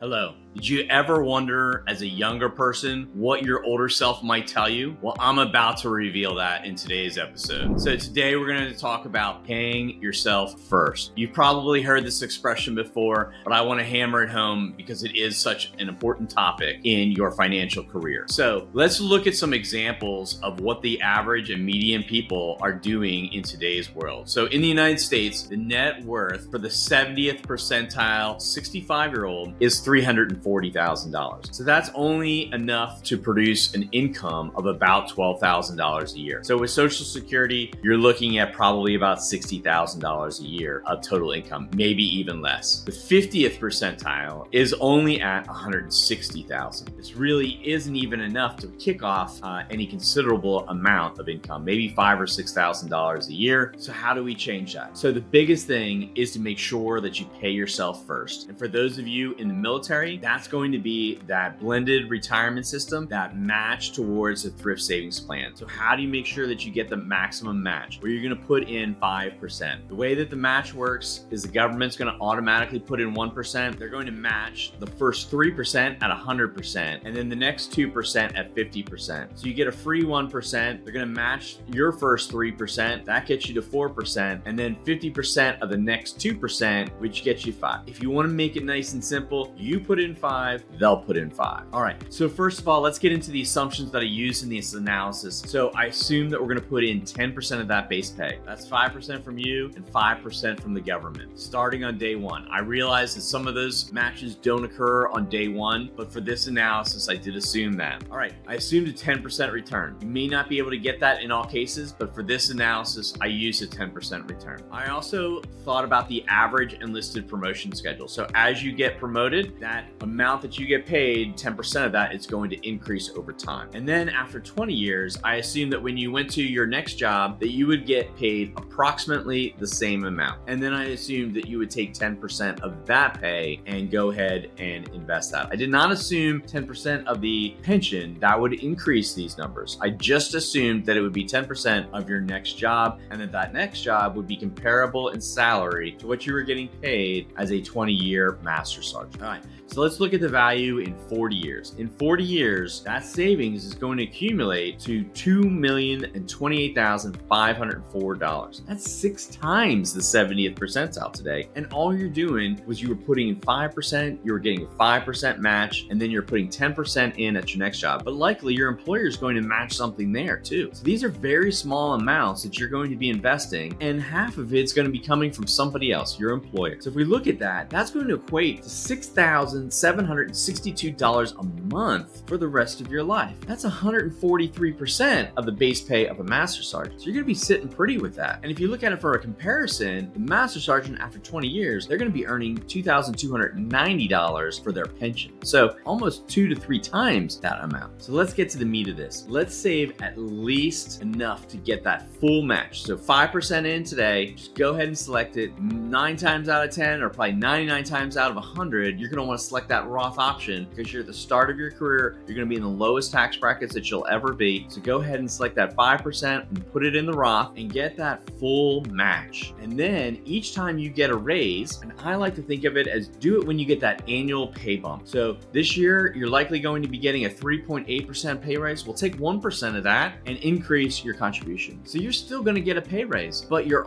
Hello. Did you ever wonder as a younger person what your older self might tell you? Well, I'm about to reveal that in today's episode. So today we're going to talk about paying yourself first. You've probably heard this expression before, but I want to hammer it home because it is such an important topic in your financial career. So let's look at some examples of what the average and median people are doing in today's world. So in the United States, the net worth for the 70th percentile 65-year-old is $340,000. So that's only enough to produce an income of about $12,000 a year. So with Social Security, you're looking at probably about $60,000 a year of total income, maybe even less. The 50th percentile is only at $160,000. This really isn't even enough to kick off any considerable amount of income, maybe $5,000 or $6,000 a year. So how do we change that? So the biggest thing is to make sure that you pay yourself first. And for those of you in the military, that's going to be that blended retirement system, that match towards a thrift savings plan. So how do you make sure that you get the maximum match where you're going to put in 5%? The way that the match works is the government's going to automatically put in 1%. They're going to match the first 3% at 100% and then the next 2% at 50%. So you get a free 1%. They're going to match your first 3%. That gets you to 4%. And then 50% of the next 2%, which gets you 5%. If you want to make it nice and simple, you put in 5, they'll put in 5. All right. So first of all, let's get into the assumptions that I use in this analysis. So I assume that we're going to put in 10% of that base pay. That's 5% from you and 5% from the government, starting on day one. I realize that some of those matches don't occur on day one, but for this analysis, I did assume that. All right. I assumed a 10% return. You may not be able to get that in all cases, but for this analysis, I used a 10% return. I also thought about the average enlisted promotion schedule. So as you get promoted, that amount that you get paid, 10% of that is going to increase over time. And then after 20 years, I assume that when you went to your next job, that you would get paid approximately the same amount. And then I assumed that you would take 10% of that pay and go ahead and invest that. I did not assume 10% of the pension. That would increase these numbers. I just assumed that it would be 10% of your next job and that next job would be comparable in salary to what you were getting paid as a 20-year master sergeant. All right. So let's look at the value in 40 years. In 40 years, that savings is going to accumulate to $2,028,504. That's 6 times the 70th percentile today. And all you're doing was you were putting in 5%, you were getting a 5% match, and then you're putting 10% in at your next job. But likely your employer is going to match something there too. So these are very small amounts that you're going to be investing, and half of it's going to be coming from somebody else, your employer. So if we look at that, that's going to equate to $6,762 a month for the rest of your life. That's 143% of the base pay of a master sergeant. So you're going to be sitting pretty with that. And if you look at it for a comparison, the master sergeant after 20 years, they're going to be earning $2,290 for their pension. So almost 2 to 3 times that amount. So let's get to the meat of this. Let's save at least enough to get that full match. So 5% in today, just go ahead and select it. 9 times out of 10, or probably 99 times out of 100, you're going to want to select that Roth option because you're at the start of your career. You're going to be in the lowest tax brackets that you'll ever be. So go ahead and select that 5% and put it in the Roth and get that full match. And then each time you get a raise, and I like to think of it as do it when you get that annual pay bump. So this year, you're likely going to be getting a 3.8% pay raise. We'll take 1% of that and increase your contribution. So you're still going to get a pay raise, but your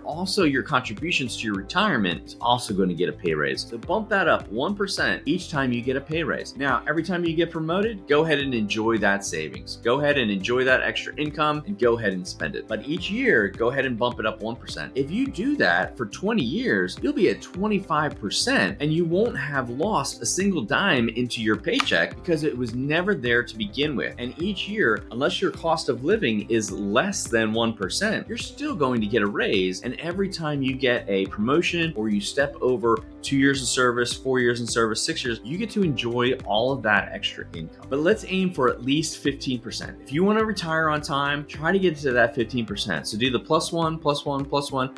contributions to your retirement is also going to get a pay raise. So bump that up 1% each time you get a pay raise. Now, every time you get promoted, go ahead and enjoy that savings. Go ahead and enjoy that extra income and go ahead and spend it. But each year, go ahead and bump it up 1%. If you do that for 20 years, you'll be at 25% and you won't have lost a single dime into your paycheck because it was never there to begin with. And each year, unless your cost of living is less than 1%, you're still going to get a raise. And every time you get a promotion or you step over 2 years of service, 4 years in service, 6 years, you get to enjoy all of that extra income. But let's aim for at least 15%. If you want to retire on time, try to get to that 15%. So do the plus one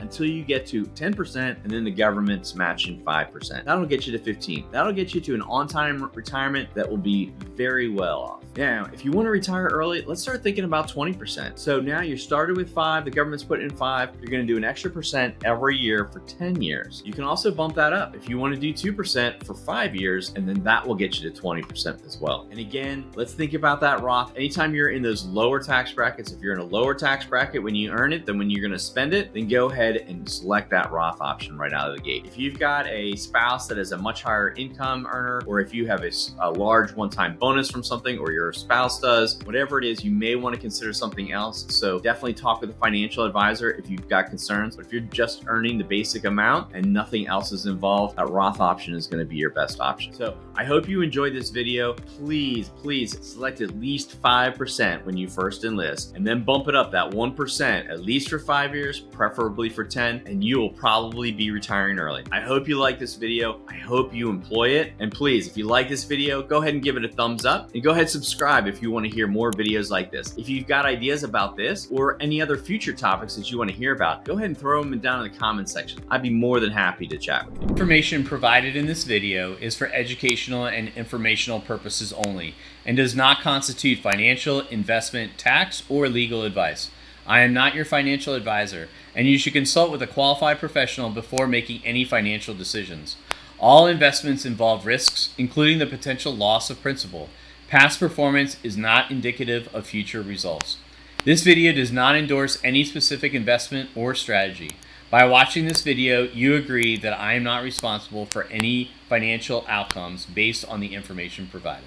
until you get to 10%, and then the government's matching 5%. That'll get you to 15. That'll get you to an on-time retirement that will be very well off. Now, if you want to retire early, let's start thinking about 20%. So now you started with 5, the government's putting in 5, you're going to do an extra percent every year for 10 years. You can also bump that up. up. If you want to do 2% for 5 years, and then that will get you to 20% as well. And again, let's think about that Roth. Anytime you're in those lower tax brackets, if you're in a lower tax bracket when you earn it than when you're going to spend it, then go ahead and select that Roth option right out of the gate. If you've got a spouse that is a much higher income earner, or if you have a large one-time bonus from something, or your spouse does, whatever it is, you may want to consider something else. So definitely talk with a financial advisor if you've got concerns. But if you're just earning the basic amount and nothing else is involved, that Roth option is going to be your best option. So I hope you enjoyed this video. Please select at least 5% when you first enlist, and then bump it up that 1% at least for 5 years, preferably for 10, and you will probably be retiring early. I hope you like this video. I hope you employ it. And please, if you like this video, go ahead and give it a thumbs up, and go ahead and subscribe if you want to hear more videos like this. If you've got ideas about this or any other future topics that you want to hear about, go ahead and throw them down in the comments section. I'd be more than happy to chat with you. Information provided in this video is for educational and informational purposes only and does not constitute financial, investment, tax, or legal advice. I am not your financial advisor, and you should consult with a qualified professional before making any financial decisions. All investments involve risks, including the potential loss of principal. Past performance is not indicative of future results. This video does not endorse any specific investment or strategy. By watching this video, you agree that I am not responsible for any financial outcomes based on the information provided.